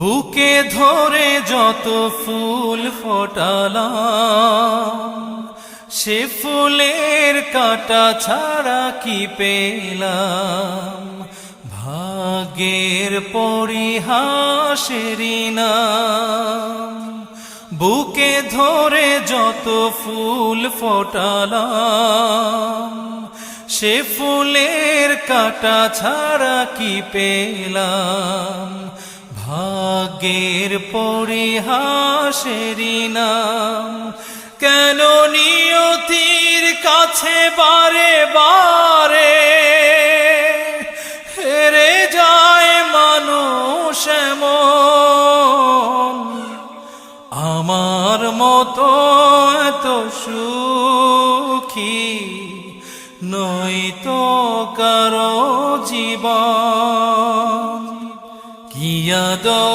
বুকে ধরে যত ফুল ফোটালাম, সে ফুলের কাঁটা ছাড়া কি পেলাম। ভাগ্যের পরিহাসেরই নাম। বুকে ধরে যত ফুল ফোটালাম, সে ফুলের কাঁটা ছাড়া কি পেলাম। ভাগ্যের পরিহাসেরই নাম। কেন নিয়তির কাছে বারে বারে হেরে যায় মানুষ এমন। আমার মতো এত সুখী নয়তো কারো জীবন। কি আদর